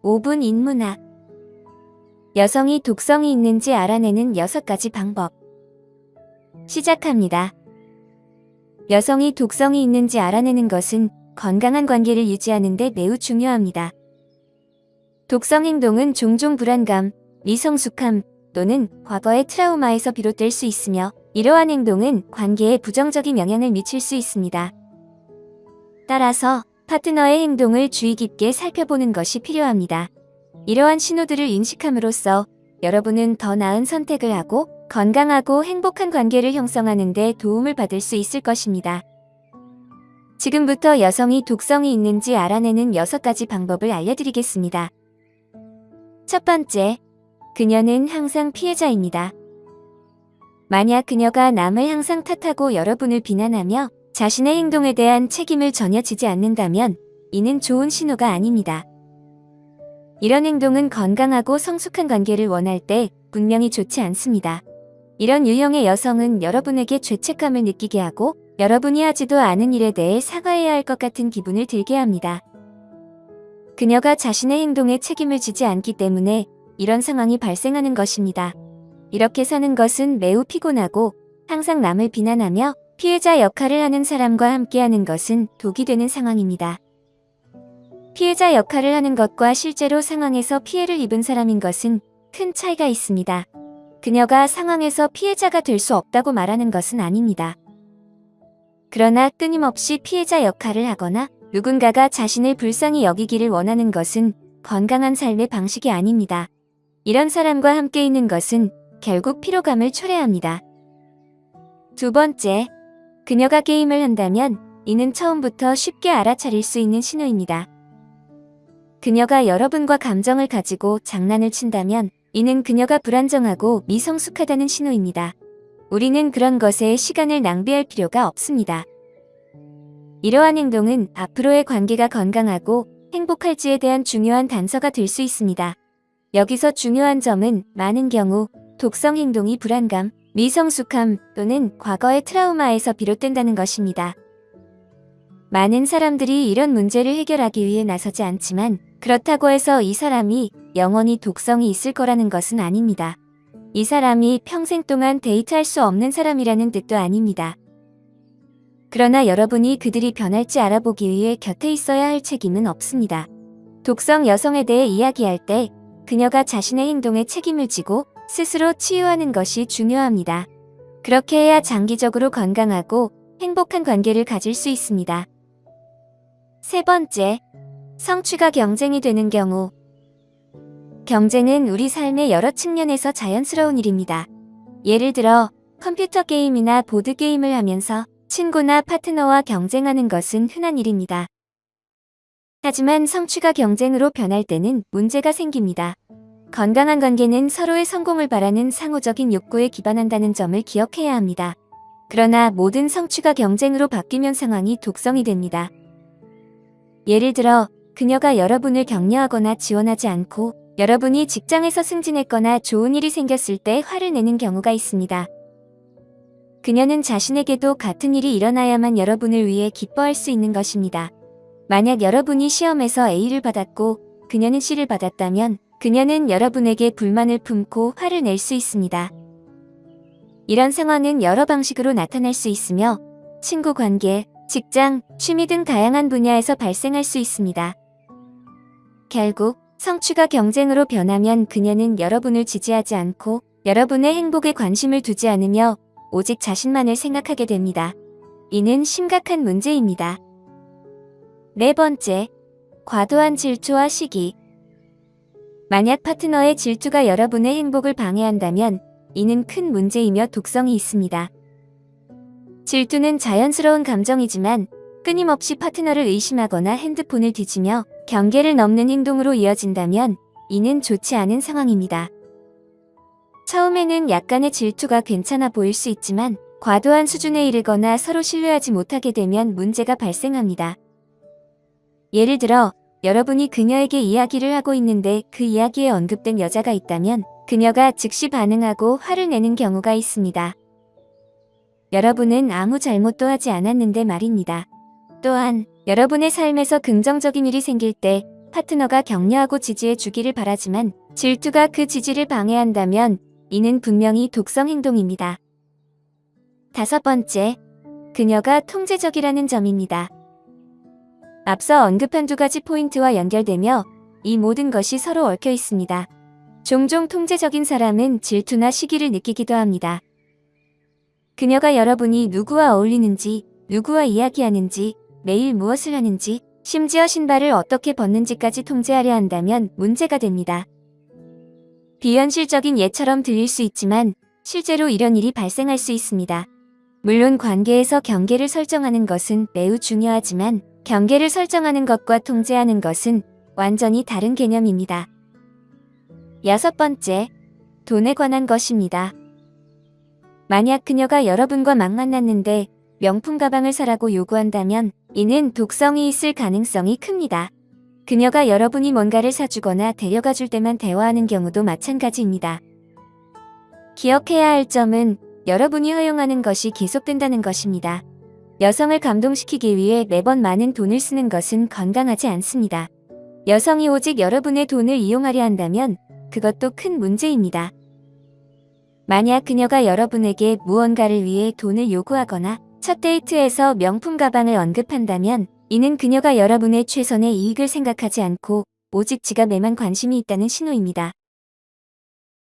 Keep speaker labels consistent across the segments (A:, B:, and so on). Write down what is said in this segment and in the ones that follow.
A: 5분 인문학. 여성이 독성이 있는지 알아내는 6가지 방법. 시작합니다. 여성이 독성이 있는지 알아내는 것은 건강한 관계를 유지하는 데 매우 중요합니다. 독성 행동은 종종 불안감, 미성숙함 또는 과거의 트라우마에서 비롯될 수 있으며, 이러한 행동은 관계에 부정적인 영향을 미칠 수 있습니다. 따라서 파트너의 행동을 주의 깊게 살펴보는 것이 필요합니다. 이러한 신호들을 인식함으로써 여러분은 더 나은 선택을 하고 건강하고 행복한 관계를 형성하는 데 도움을 받을 수 있을 것입니다. 지금부터 여성이 독성이 있는지 알아내는 6가지 방법을 알려드리겠습니다. 첫 번째, 그녀는 항상 피해자입니다. 만약 그녀가 남을 항상 탓하고 여러분을 비난하며 자신의 행동에 대한 책임을 전혀 지지 않는다면 이는 좋은 신호가 아닙니다. 이런 행동은 건강하고 성숙한 관계를 원할 때 분명히 좋지 않습니다. 이런 유형의 여성은 여러분에게 죄책감을 느끼게 하고 여러분이 하지도 않은 일에 대해 사과해야 할 것 같은 기분을 들게 합니다. 그녀가 자신의 행동에 책임을 지지 않기 때문에 이런 상황이 발생하는 것입니다. 이렇게 사는 것은 매우 피곤하고, 항상 남을 비난하며 피해자 역할을 하는 사람과 함께하는 것은 독이 되는 상황입니다. 피해자 역할을 하는 것과 실제로 상황에서 피해를 입은 사람인 것은 큰 차이가 있습니다. 그녀가 상황에서 피해자가 될 수 없다고 말하는 것은 아닙니다. 그러나 끊임없이 피해자 역할을 하거나 누군가가 자신을 불쌍히 여기기를 원하는 것은 건강한 삶의 방식이 아닙니다. 이런 사람과 함께 있는 것은 결국 피로감을 초래합니다. 두 번째, 그녀가 게임을 한다면 이는 처음부터 쉽게 알아차릴 수 있는 신호입니다. 그녀가 여러분과 감정을 가지고 장난을 친다면 이는 그녀가 불안정하고 미성숙하다는 신호입니다. 우리는 그런 것에 시간을 낭비할 필요가 없습니다. 이러한 행동은 앞으로의 관계가 건강하고 행복할지에 대한 중요한 단서가 될 수 있습니다. 여기서 중요한 점은 많은 경우 독성 행동이 불안감, 미성숙함 또는 과거의 트라우마에서 비롯된다는 것입니다. 많은 사람들이 이런 문제를 해결하기 위해 나서지 않지만, 그렇다고 해서 이 사람이 영원히 독성이 있을 거라는 것은 아닙니다. 이 사람이 평생 동안 데이트할 수 없는 사람이라는 뜻도 아닙니다. 그러나 여러분이 그들이 변할지 알아보기 위해 곁에 있어야 할 책임은 없습니다. 독성 여성에 대해 이야기할 때 그녀가 자신의 행동에 책임을 지고 스스로 치유하는 것이 중요합니다. 그렇게 해야 장기적으로 건강하고 행복한 관계를 가질 수 있습니다. 세 번째, 성취가 경쟁이 되는 경우. 경쟁은 우리 삶의 여러 측면에서 자연스러운 일입니다. 예를 들어 컴퓨터 게임이나 보드게임을 하면서 친구나 파트너와 경쟁하는 것은 흔한 일입니다. 하지만 성취가 경쟁으로 변할 때는 문제가 생깁니다. 건강한 관계는 서로의 성공을 바라는 상호적인 욕구에 기반한다는 점을 기억해야 합니다. 그러나 모든 성취가 경쟁으로 바뀌면 상황이 독성이 됩니다. 예를 들어 그녀가 여러분을 격려하거나 지원하지 않고 여러분이 직장에서 승진했거나 좋은 일이 생겼을 때 화를 내는 경우가 있습니다. 그녀는 자신에게도 같은 일이 일어나야만 여러분을 위해 기뻐할 수 있는 것입니다. 만약 여러분이 시험에서 A를 받았고 그녀는 C를 받았다면 그녀는 여러분에게 불만을 품고 화를 낼 수 있습니다. 이런 상황은 여러 방식으로 나타날 수 있으며 친구 관계, 직장, 취미 등 다양한 분야에서 발생할 수 있습니다. 결국 성취가 경쟁으로 변하면 그녀는 여러분을 지지하지 않고 여러분의 행복에 관심을 두지 않으며 오직 자신만을 생각하게 됩니다. 이는 심각한 문제입니다. 네 번째, 과도한 질투와 시기. 만약 파트너의 질투가 여러분의 행복을 방해한다면 이는 큰 문제이며 독성이 있습니다. 질투는 자연스러운 감정이지만 끊임없이 파트너를 의심하거나 핸드폰을 뒤지며 경계를 넘는 행동으로 이어진다면 이는 좋지 않은 상황입니다. 처음에는 약간의 질투가 괜찮아 보일 수 있지만 과도한 수준에 이르거나 서로 신뢰하지 못하게 되면 문제가 발생합니다. 예를 들어 여러분이 그녀에게 이야기를 하고 있는데 그 이야기에 언급된 여자가 있다면 그녀가 즉시 반응하고 화를 내는 경우가 있습니다. 여러분은 아무 잘못도 하지 않았는데 말입니다. 또한 여러분의 삶에서 긍정적인 일이 생길 때 파트너가 격려하고 지지해 주기를 바라지만 질투가 그 지지를 방해한다면 이는 분명히 독성 행동입니다. 5번째, 그녀가 통제적이라는 점입니다. 앞서 언급한 2가지 포인트와 연결되며 이 모든 것이 서로 얽혀 있습니다. 종종 통제적인 사람은 질투나 시기를 느끼기도 합니다. 그녀가 여러분이 누구와 어울리는지, 누구와 이야기하는지, 매일 무엇을 하는지, 심지어 신발을 어떻게 벗는지까지 통제하려 한다면 문제가 됩니다. 비현실적인 예처럼 들릴 수 있지만 실제로 이런 일이 발생할 수 있습니다. 물론 관계에서 경계를 설정하는 것은 매우 중요하지만 경계를 설정하는 것과 통제하는 것은 완전히 다른 개념입니다. 6번째, 돈에 관한 것입니다. 만약 그녀가 여러분과 막 만났는데 명품 가방을 사라고 요구한다면 이는 독성이 있을 가능성이 큽니다. 그녀가 여러분이 뭔가를 사주거나 데려가 줄 때만 대화하는 경우도 마찬가지입니다. 기억해야 할 점은 여러분이 허용하는 것이 계속된다는 것입니다. 여성을 감동시키기 위해 매번 많은 돈을 쓰는 것은 건강하지 않습니다. 여성이 오직 여러분의 돈을 이용하려 한다면 그것도 큰 문제입니다. 만약 그녀가 여러분에게 무언가를 위해 돈을 요구하거나 첫 데이트에서 명품 가방을 언급한다면 이는 그녀가 여러분의 최선의 이익을 생각하지 않고 오직 지갑에만 관심이 있다는 신호입니다.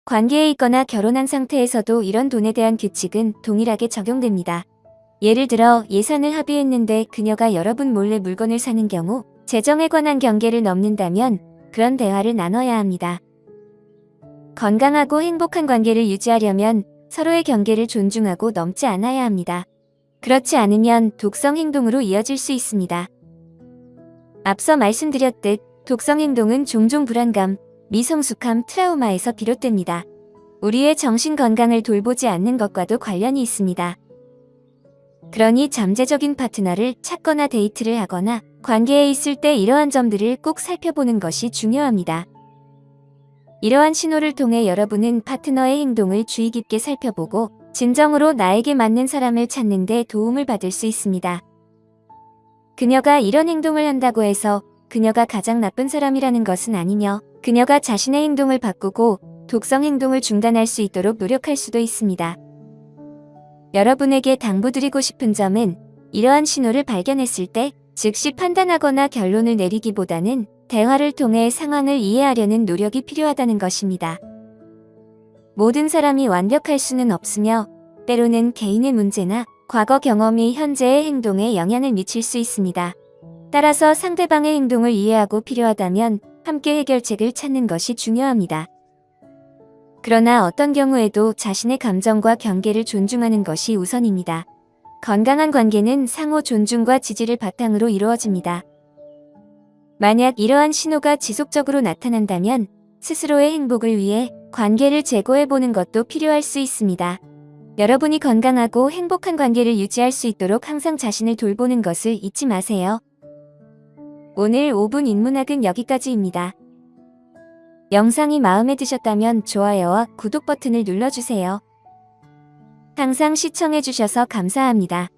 A: 관계에 있거나 결혼한 상태에서도 이런 돈에 대한 규칙은 동일하게 적용됩니다. 예를 들어 예산을 합의했는데 그녀가 여러분 몰래 물건을 사는 경우 재정에 관한 경계를 넘는다면 그런 대화를 나눠야 합니다. 건강하고 행복한 관계를 유지하려면 서로의 경계를 존중하고 넘지 않아야 합니다. 그렇지 않으면 독성 행동으로 이어질 수 있습니다. 앞서 말씀드렸듯 독성 행동은 종종 불안감, 미성숙함, 트라우마에서 비롯됩니다. 우리의 정신 건강을 돌보지 않는 것과도 관련이 있습니다. 그러니 잠재적인 파트너를 찾거나 데이트를 하거나 관계에 있을 때 이러한 점들을 꼭 살펴보는 것이 중요합니다. 이러한 신호를 통해 여러분은 파트너의 행동을 주의 깊게 살펴보고 진정으로 나에게 맞는 사람을 찾는 데 도움을 받을 수 있습니다. 그녀가 이런 행동을 한다고 해서 그녀가 가장 나쁜 사람이라는 것은 아니며 그녀가 자신의 행동을 바꾸고 독성 행동을 중단할 수 있도록 노력할 수도 있습니다. 여러분에게 당부드리고 싶은 점은 이러한 신호를 발견했을 때 즉시 판단하거나 결론을 내리기보다는 대화를 통해 상황을 이해하려는 노력이 필요하다는 것입니다. 모든 사람이 완벽할 수는 없으며 때로는 개인의 문제나 과거 경험이 현재의 행동에 영향을 미칠 수 있습니다. 따라서 상대방의 행동을 이해하고 필요하다면 함께 해결책을 찾는 것이 중요합니다. 그러나 어떤 경우에도 자신의 감정과 경계를 존중하는 것이 우선입니다. 건강한 관계는 상호 존중과 지지를 바탕으로 이루어집니다. 만약 이러한 신호가 지속적으로 나타난다면 스스로의 행복을 위해 관계를 재고해보는 것도 필요할 수 있습니다. 여러분이 건강하고 행복한 관계를 유지할 수 있도록 항상 자신을 돌보는 것을 잊지 마세요. 오늘 5분 인문학은 여기까지입니다. 영상이 마음에 드셨다면 좋아요와 구독 버튼을 눌러주세요. 항상 시청해주셔서 감사합니다.